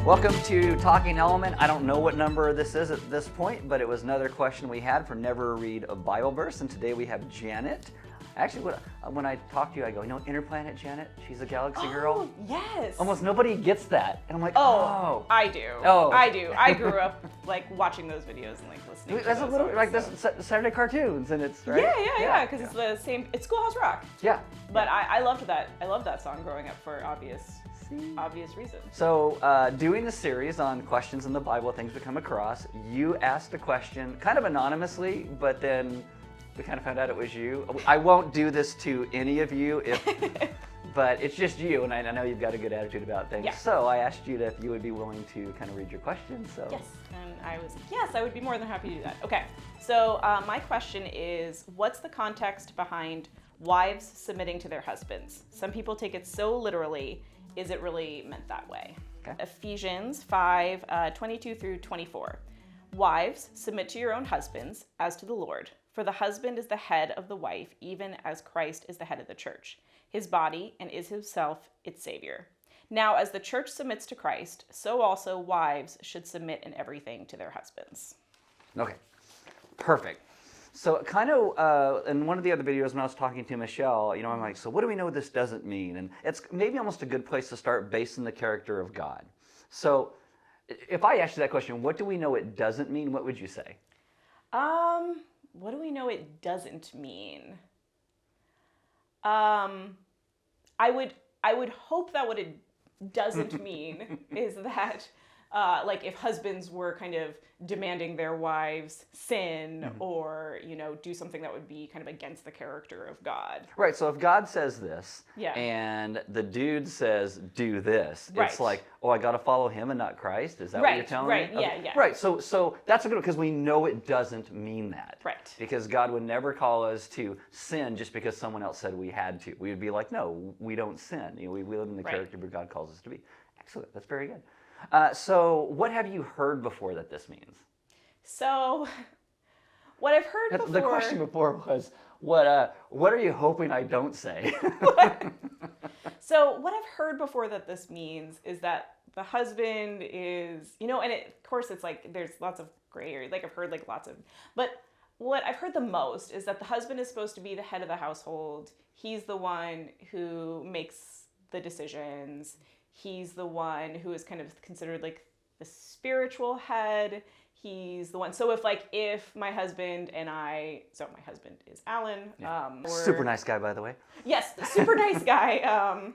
Welcome to Talking Element. I don't know what number this is at this point, but it was another question we had for Never Read a Bible Verse, and today we have Janet. Actually, when I talk to you, I go, Interplanet Janet? She's a galaxy girl? Yes. Almost nobody gets that. And I'm like, I do. Oh. I do. I grew up like watching those videos and like listening to That's those a little songs, like so. this Saturday cartoons, and it's right. Yeah, because it's the same. It's Schoolhouse Rock. Yeah. But I loved that. I loved that song growing up for obvious reasons. So, doing a series on questions in the Bible, things we come across, you asked a question kind of anonymously, but then we kind of found out it was you. I won't do this to any of you, but it's just you, and I know you've got a good attitude about things. Yeah. So I asked you if you would be willing to kind of read your question. So Yes, and I would be more than happy to do that. Okay, so my question is, what's the context behind wives submitting to their husbands? Some people take it so literally. Is it really meant that way? Okay. Ephesians 5, 22 through 24. Wives, submit to your own husbands as to the Lord. For the husband is the head of the wife, even as Christ is the head of the church, his body, and is himself its Savior. Now, as the church submits to Christ, so also wives should submit in everything to their husbands. Okay, perfect. So kind of, in one of the other videos when I was talking to Michelle, I'm like, so what do we know this doesn't mean? And it's maybe almost a good place to start based on the character of God. So if I asked you that question, what do we know it doesn't mean? What would you say? What do we know it doesn't mean? I would hope that what it doesn't mean is that like if husbands were kind of demanding their wives sin or, do something that would be kind of against the character of God. Right, so if God says this Yeah. and the dude says do this, Right. it's like, I got to follow him and not Christ? Is that what you're telling right, me? yeah. Right, so that's a good one because we know it doesn't mean that. Right. Because God would never call us to sin just because someone else said we had to. We would be like, no, we don't sin. We live in the Right. character where God calls us to be. Excellent, that's very good. So what have you heard before that this means? So what I've heard before... The question before was, what are you hoping I don't say? So what I've heard before that this means is that the husband is, and of course it's like there's lots of gray area. Like I've heard like lots of, but what I've heard the most is that the husband is supposed to be the head of the household. He's the one who makes the decisions. He's the one who is kind of considered like the spiritual head. He's the one. So if my husband and so my husband is Alan. Yeah. Super nice guy, by the way. Yes, super nice guy.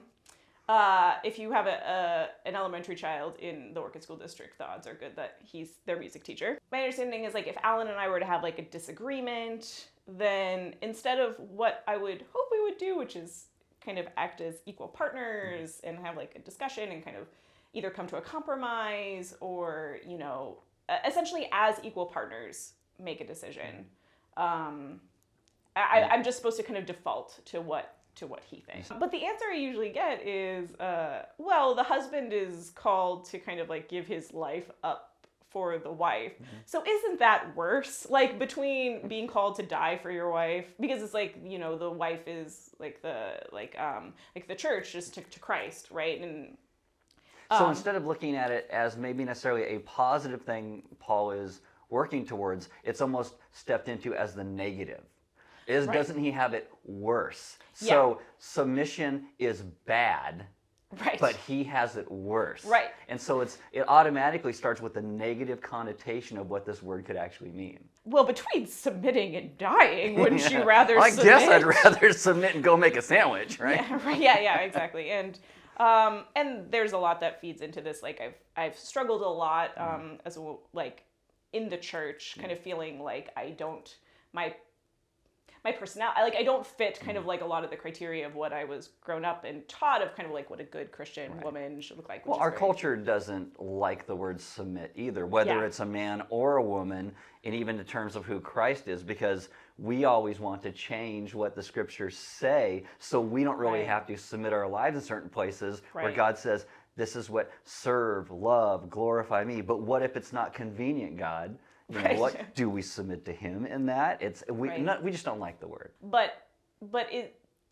If you have an elementary child in the Orchid School District, the odds are good that he's their music teacher. My understanding is like if Alan and I were to have like a disagreement, then instead of what I would hope we would do, which is kind of act as equal partners and have like a discussion and kind of either come to a compromise or, essentially as equal partners make a decision. I'm just supposed to kind of default to what he thinks. But the answer I usually get is, the husband is called to kind of like give his life up for the wife. So isn't that worse? Like between being called to die for your wife, because it's like, the wife is like the church just to Christ, right? And so instead of looking at it as maybe necessarily a positive thing Paul is working towards, it's almost stepped into as the negative. Right. Doesn't he have it worse? Yeah. So submission is bad, right. but he has it worse. Right. And so it automatically starts with the negative connotation of what this word could actually mean. Well, between submitting and dying, wouldn't you rather submit? I guess I'd rather submit and go make a sandwich, right? Yeah, right. Yeah, exactly. And there's a lot that feeds into this. Like I've struggled a lot as well, like in the church, kind of feeling like my personality, I don't fit kind of like a lot of the criteria of what I was grown up and taught of kind of like what a good Christian woman should look like. Well, our culture doesn't like the word submit either, whether it's a man or a woman, and even in terms of who Christ is, because we always want to change what the scriptures say, so we don't really have to submit our lives in certain places where God says, this is what serve, love, glorify me. But what if it's not convenient, God? You know what? Do we submit to him in that? We just don't like the word. But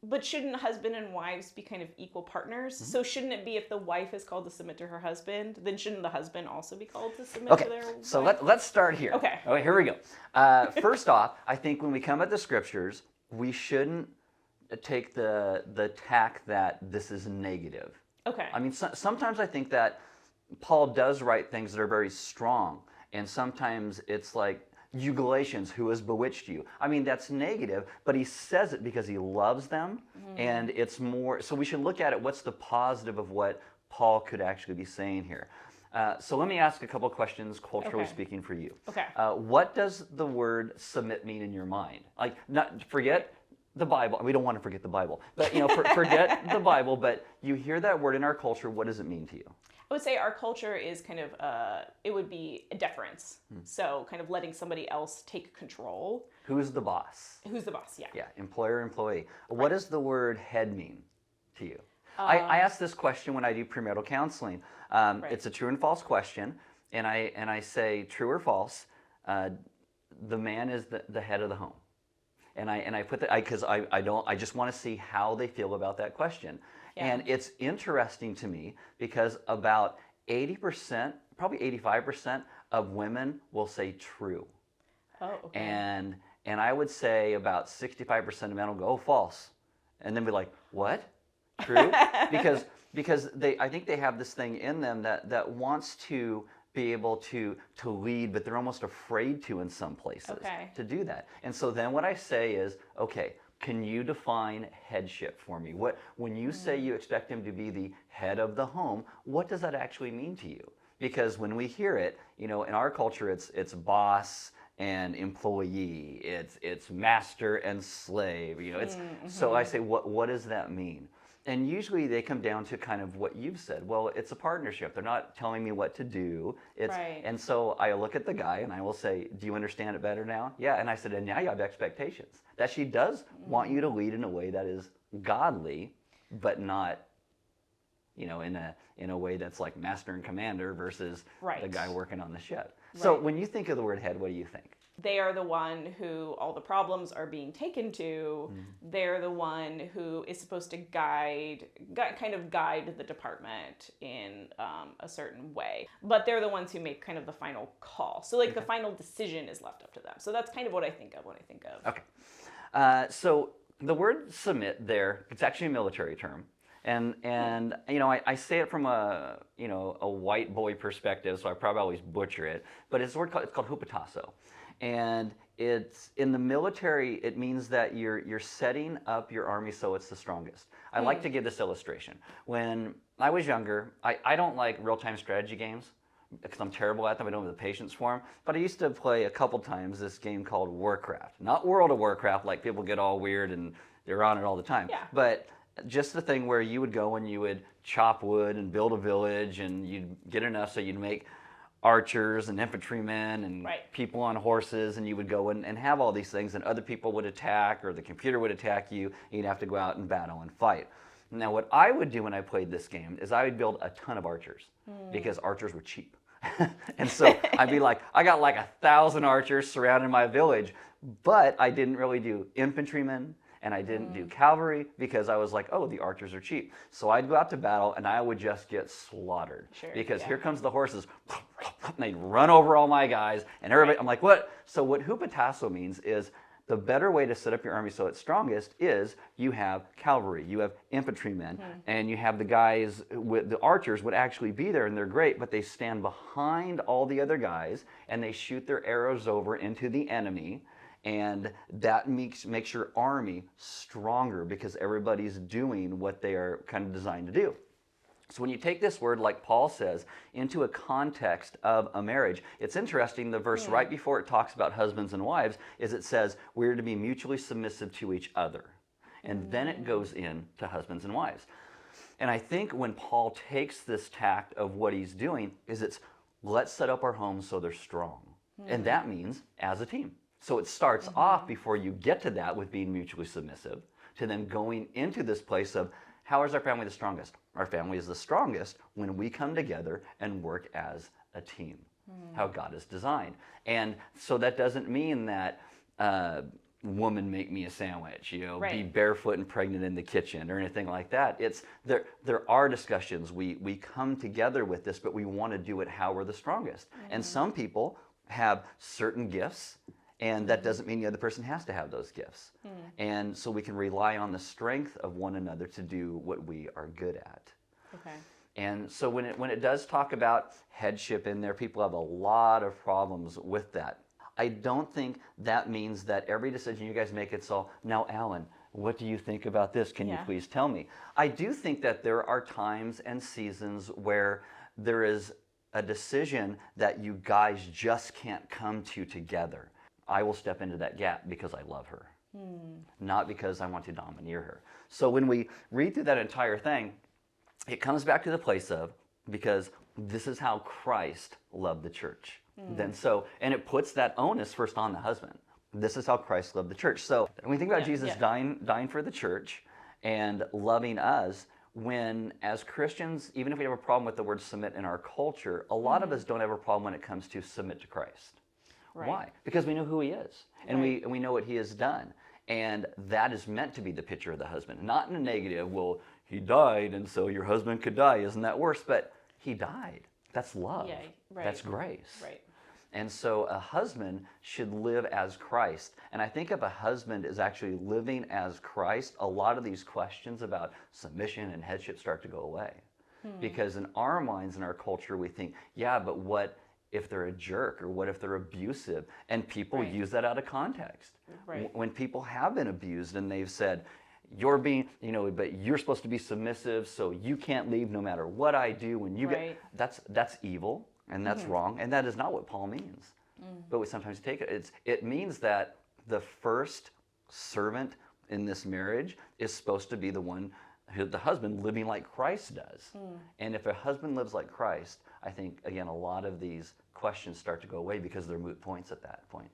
But shouldn't husband and wives be kind of equal partners? Mm-hmm. So shouldn't it be if the wife is called to submit to her husband, then shouldn't the husband also be called to submit to their wife? So let's start here. Okay. All right, here we go. First off, I think when we come at the scriptures, we shouldn't take the tack that this is negative. Okay. I mean, sometimes I think that Paul does write things that are very strong, and sometimes it's like, you Galatians, who has bewitched you? I mean, that's negative, but he says it because he loves them, and it's more, so we should look at it, what's the positive of what Paul could actually be saying here? So let me ask a couple questions, culturally speaking, for you. Okay. What does the word submit mean in your mind? Like, not forget the Bible. We don't want to forget the Bible, but forget the Bible. But you hear that word in our culture. What does it mean to you? I would say our culture is kind of, it would be a deference. So kind of letting somebody else take control. Who's the boss? Who's the boss? Yeah. Yeah, employer, employee. What does the word head mean to you? I ask this question when I do premarital counseling. It's a true and false question, and I say true or false. The man is the head of the home, and I put that because I just want to see how they feel about that question. Yeah. And it's interesting to me because about 80%, probably 85% of women will say true. Oh, okay. And I would say about 65% of men will go, oh, false. And then be like, what? True? because I think they have this thing in them that wants to be able to lead, but they're almost afraid to in some places to do that. And so then what I say is, okay, can you define headship for me? When you say you expect him to be the head of the home, what does that actually mean to you? Because when we hear it, in our culture, it's boss and employee, it's master and slave. So I say, what does that mean? And usually they come down to kind of what you've said. Well, it's a partnership. They're not telling me what to do. And so I look at the guy and I will say, do you understand it better now? Yeah. And I said, and now you have expectations that she does want you to lead in a way that is godly, but not, in a way that's like master and commander versus the guy working on the ship. So when you think of the word head, what do you think? They are the one who all the problems are being taken to. They're the one who is supposed to guide the department in a certain way. But they're the ones who make kind of the final call. So the final decision is left up to them. So that's kind of what I think of when I think of. Okay. So the word submit there, it's actually a military term. And I say it from a white boy perspective, so I probably always butcher it. But it's called hupotasso. And it's in the military, it means that you're setting up your army so it's the strongest. I like to give this illustration. When I was younger, I don't like real-time strategy games because I'm terrible at them. I don't have the patience for them. But I used to play a couple times this game called Warcraft. Not World of Warcraft, like people get all weird and they're on it all the time. Yeah. But just the thing where you would go and you would chop wood and build a village and you'd get enough so you'd make archers and infantrymen and people on horses, and you would go and have all these things, and other people would attack or the computer would attack you, and you'd have to go out and battle and fight. Now what I would do when I played this game is I would build a ton of archers because archers were cheap. And so I'd be like, I got like 1,000 archers surrounding my village, but I didn't really do infantrymen and I didn't do cavalry because I was like, oh, the archers are cheap. So I'd go out to battle and I would just get slaughtered because here comes the horses and they'd run over all my guys and everybody, I'm like, what? So what hupotasso means is the better way to set up your army so it's strongest is you have cavalry, you have infantrymen, and you have the guys, with the archers would actually be there and they're great, but they stand behind all the other guys and they shoot their arrows over into the enemy. And that makes your army stronger because everybody's doing what they are kind of designed to do. So when you take this word, like Paul says, into a context of a marriage, it's interesting, the verse right before it talks about husbands and wives is it says we're to be mutually submissive to each other. And then it goes into husbands and wives. And I think when Paul takes this tact of what he's doing is let's set up our homes so they're strong. And that means as a team. So it starts off before you get to that with being mutually submissive to then going into this place of how is our family the strongest? Our family is the strongest when we come together and work as a team, how God is designed. And so that doesn't mean that woman make me a sandwich, be Right. barefoot and pregnant in the kitchen or anything like that. It's there are discussions. We come together with this, but we want to do it how we're the strongest. And some people have certain gifts, and that doesn't mean the other person has to have those gifts. And so we can rely on the strength of one another to do what we are good at. Okay. And so when it does talk about headship in there, people have a lot of problems with that. I don't think that means that every decision you guys make, it's all, now Alan, what do you think about this? Can you please tell me? I do think that there are times and seasons where there is a decision that you guys just can't come to together. I will step into that gap because I love her, not because I want to domineer her. So when we read through that entire thing, it comes back to the place of, because this is how Christ loved the church. And it puts that onus first on the husband. This is how Christ loved the church. So when we think about Jesus dying for the church and loving us, when as Christians, even if we have a problem with the word submit in our culture, a lot of us don't have a problem when it comes to submit to Christ. Right. Why? Because we know who he is, and we know what he has done. And that is meant to be the picture of the husband, not in a negative, well, he died and so your husband could die, isn't that worse? But he died. That's love. Yeah, right. That's grace. Right. And so a husband should live as Christ. And I think if a husband is actually living as Christ, a lot of these questions about submission and headship start to go away. Because in our minds, in our culture, we think, yeah, but what if they're a jerk, or what if they're abusive? And people use that out of context. Right. When people have been abused and they've said, you're being, but you're supposed to be submissive, so you can't leave no matter what I do. When you get, that's evil. And that's wrong, and that is not what Paul means. But we sometimes take it. It means that the first servant in this marriage is supposed to be the one, the husband, living like Christ does. And if a husband lives like Christ, I think, again, a lot of these questions start to go away because they're moot points at that point.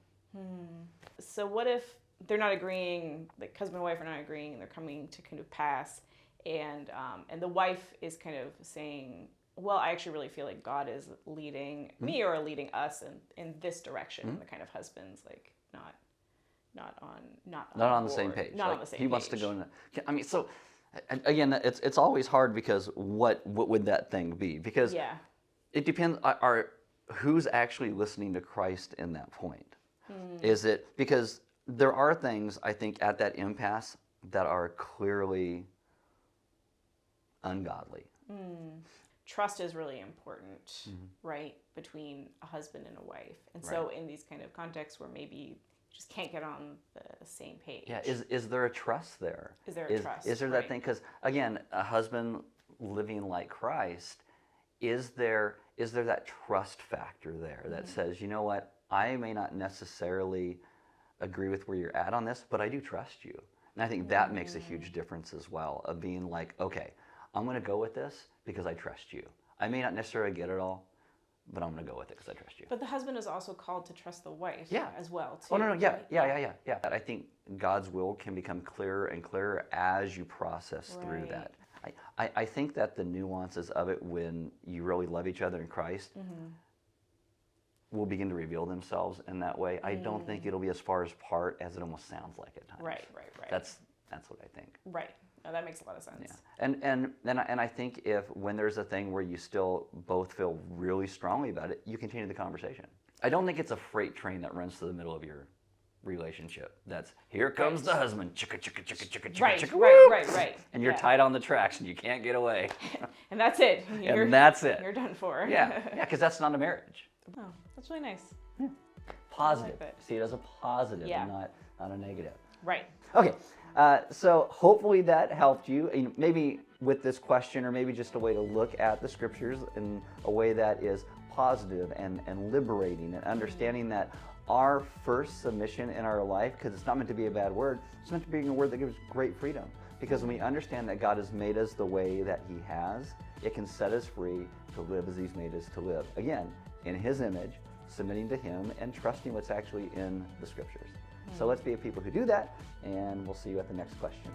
So what if they're not agreeing, like husband and wife are not agreeing, and they're coming to kind of pass, and the wife is kind of saying, well, I actually really feel like God is leading me or leading us in this direction. And the kind of husband's like not on the same page. Not like, on the same he page. wants to go in. So again, it's always hard because what would that thing be? Because it depends. Who's actually listening to Christ in that point? Is it because there are things I think at that impasse that are clearly ungodly. Trust is really important, right, between a husband and a wife. And so in these kind of contexts where maybe you just can't get on the same page. Yeah, is there a trust there? Is there a trust? Is there that thing? Because, again, a husband living like Christ, is there that trust factor there that says, you know what, I may not necessarily agree with where you're at on this, but I do trust you. And I think that makes a huge difference as well, of being like, okay, I'm going to go with this because I trust you. I may not necessarily get it all, but I'm going to go with it because I trust you. But the husband is also called to trust the wife as well, too. Oh, no, yeah, right? yeah. I think God's will can become clearer and clearer as you process through that. I think that the nuances of it, when you really love each other in Christ, will begin to reveal themselves in that way. I don't think it'll be as far apart as it almost sounds like at times. Right. That's what I think. Right. No, that makes a lot of sense. Yeah. And I think when there's a thing where you still both feel really strongly about it, you continue the conversation. I don't think it's a freight train that runs through the middle of your relationship. That's, here comes the husband, chicka, chicka, chicka, chicka, chicka, chicka, woo! Right. And you're tied on the tracks and you can't get away. And that's it. That's it. You're done for. Yeah, because that's not a marriage. Oh, that's really nice. Yeah. Positive. I like See it as a positive and not a negative. Right. Okay, so hopefully that helped you, maybe with this question, or maybe just a way to look at the scriptures in a way that is positive and liberating, and understanding that our first submission in our life, because it's not meant to be a bad word, it's meant to be a word that gives great freedom. Because when we understand that God has made us the way that He has, it can set us free to live as He's made us to live. Again, in His image, submitting to Him and trusting what's actually in the scriptures. So let's be a people who do that, and we'll see you at the next question.